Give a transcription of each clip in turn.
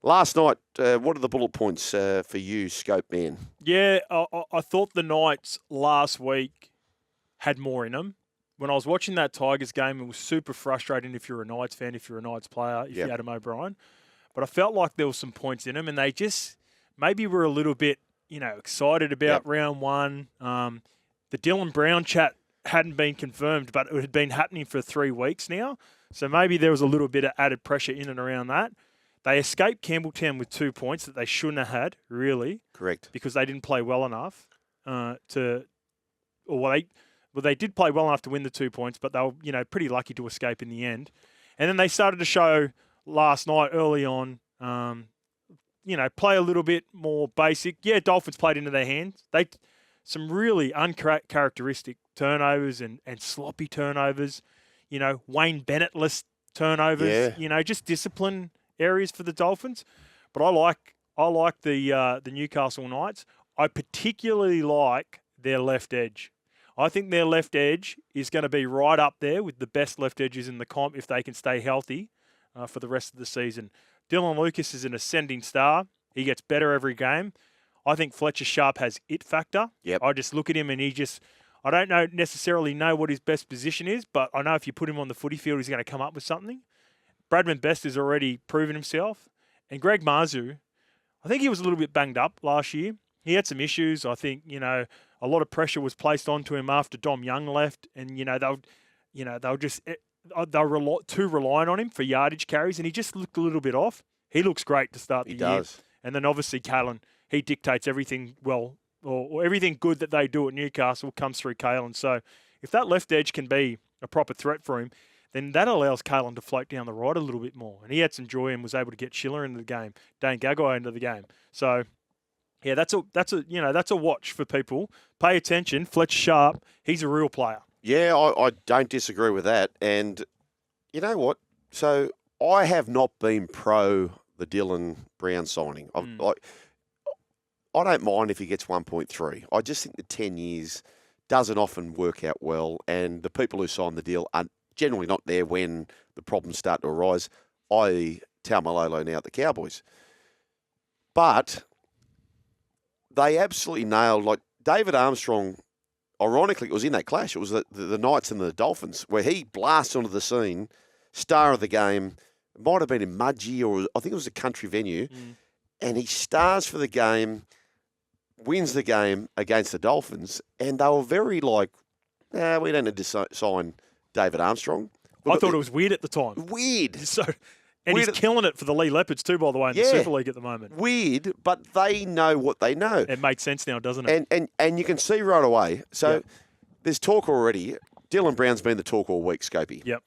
Last night, what are the bullet points for you, Scope Man? Yeah, I thought the Knights last week had more in them. When I was watching that Tigers game, it was super frustrating if you're a Knights fan, if you're a Knights player, if you're Adam O'Brien. But I felt like there was some points in them, and they just maybe were a little bit, excited about round one. The Dylan Brown chat hadn't been confirmed, but it had been happening for 3 weeks now. So maybe there was a little bit of added pressure in and around that. They escaped Campbelltown with 2 points that they shouldn't have had, really. Correct. Because they didn't play well enough they did play well enough to win the 2 points, but they were, pretty lucky to escape in the end. And then they started to show last night early on, play a little bit more basic. Yeah, Dolphins played into their hands. Some really uncharacteristic turnovers and sloppy turnovers. Wayne Bennett-less turnovers. Yeah. Just discipline areas for the Dolphins. But I like the Newcastle Knights. I particularly like their left edge. I think their left edge is going to be right up there with the best left edges in the comp if they can stay healthy for the rest of the season. Dylan Lucas is an ascending star. He gets better every game. I think Fletcher Sharp has it factor. Yep. I just look at him and I don't necessarily know what his best position is, but I know if you put him on the footy field, he's going to come up with something. Bradman Best has already proven himself. And Greg Marzu, I think he was a little bit banged up last year. He had some issues. I think, a lot of pressure was placed onto him after Dom Young left. And, they were too reliant on him for yardage carries. And he just looked a little bit off. He looks great to start the year. He does. And then obviously Kalyn, he dictates everything well, or everything good that they do at Newcastle comes through Kalyn. So if that left edge can be a proper threat for him, then that allows Kalyn to float down the right a little bit more. And he had some joy and was able to get Schiller into the game, Dane Gagai into the game. So, yeah, that's a watch for people. Pay attention. Fletcher Sharp, he's a real player. Yeah, I don't disagree with that. And you know what? So I have not been pro the Dylan Brown signing. I don't mind if he gets 1.3. I just think the 10 years doesn't often work out well, and the people who sign the deal are generally not there when the problems start to arise, i.e. Taumalolo now at the Cowboys. But they absolutely nailed, like David Armstrong, ironically, it was in that clash. It was the Knights and the Dolphins, where he blasts onto the scene, star of the game. It might have been in Mudgee, or I think it was a country venue, and he stars for the game, wins the game against the Dolphins, and they were very like, we don't need to sign David Armstrong. I thought it was weird at the time. Weird. And he's killing it for the Lee Leopards too, by the way, in the Super League at the moment. Weird, but they know what they know. It makes sense now, doesn't it? And you can see right away. So there's talk already. Dylan Brown's been the talk all week, Scopey. Yep.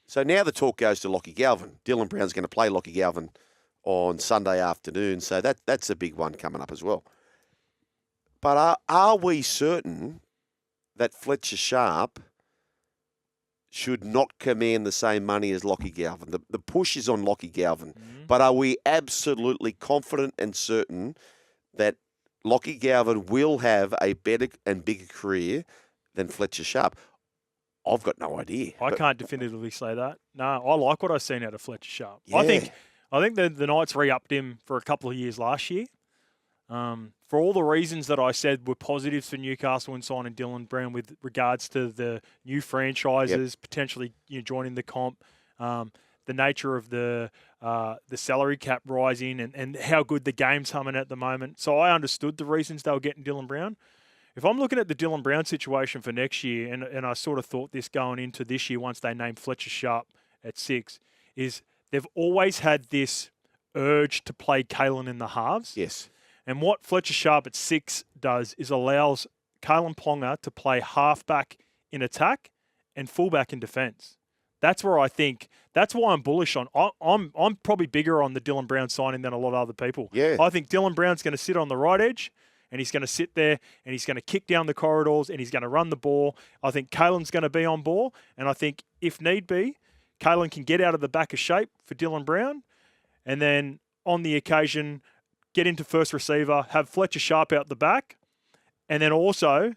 So now the talk goes to Lockie Galvin. Dylan Brown's going to play Lockie Galvin on Sunday afternoon, so that's a big one coming up as well. But are we certain that Fletcher Sharp should not command the same money as Lockie Galvin? The push is on Lockie Galvin. But are we absolutely confident and certain that Lockie Galvin will have a better and bigger career than Fletcher Sharp? I've got no idea. I can't definitively say that. No, I like what I've seen out of Fletcher Sharp. Yeah. I think the Knights re-upped him for a couple of years last year. For all the reasons that I said were positives for Newcastle in signing Dylan Brown with regards to the new franchises, potentially joining the comp, the nature of the salary cap rising and how good the game's humming at the moment. So I understood the reasons they were getting Dylan Brown. If I'm looking at the Dylan Brown situation for next year, and I sort of thought this going into this year once they named Fletcher Sharp at 6, is they've always had this urge to play Kalyn in the halves. Yes. And what Fletcher Sharp at 6 does is allows Kalyn Ponga to play halfback in attack and fullback in defence. That's where I think, that's why I'm bullish on. I'm probably bigger on the Dylan Brown signing than a lot of other people. Yeah. I think Dylan Brown's going to sit on the right edge, and he's going to sit there, and he's going to kick down the corridors, and he's going to run the ball. I think Kalyn's going to be on ball, and I think if need be, Kalyn can get out of the back of shape for Dylan Brown, and then on the occasion, get into first receiver, have Fletcher Sharp out the back, and then also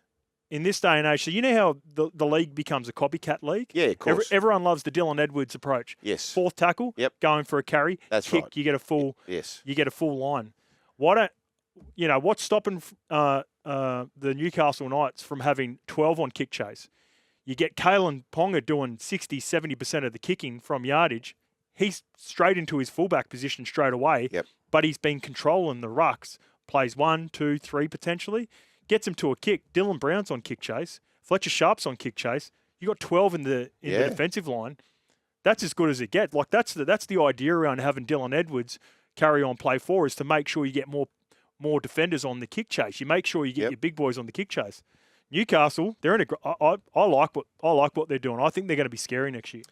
in this day and age, so you know how the league becomes a copycat league? Yeah, of course. Everyone loves the Dylan Edwards approach. Yes. Fourth tackle, going for a carry, That's kick, right. you get a full Yes. you get a full line. What's stopping the Newcastle Knights from having 12 on kick chase? You get Kalyn Ponga doing 60, 70% of the kicking from yardage. He's straight into his fullback position straight away, but he's been controlling the rucks. Plays 1, 2, 3 potentially. Gets him to a kick. Dylan Brown's on kick chase. Fletcher Sharp's on kick chase. You got 12 in the defensive line. That's as good as it gets. Like that's the idea around having Dylan Edwards carry on play 4 is to make sure you get more defenders on the kick chase. You make sure you get your big boys on the kick chase. Newcastle, they're in a. I like what they're doing. I think they're going to be scary next year.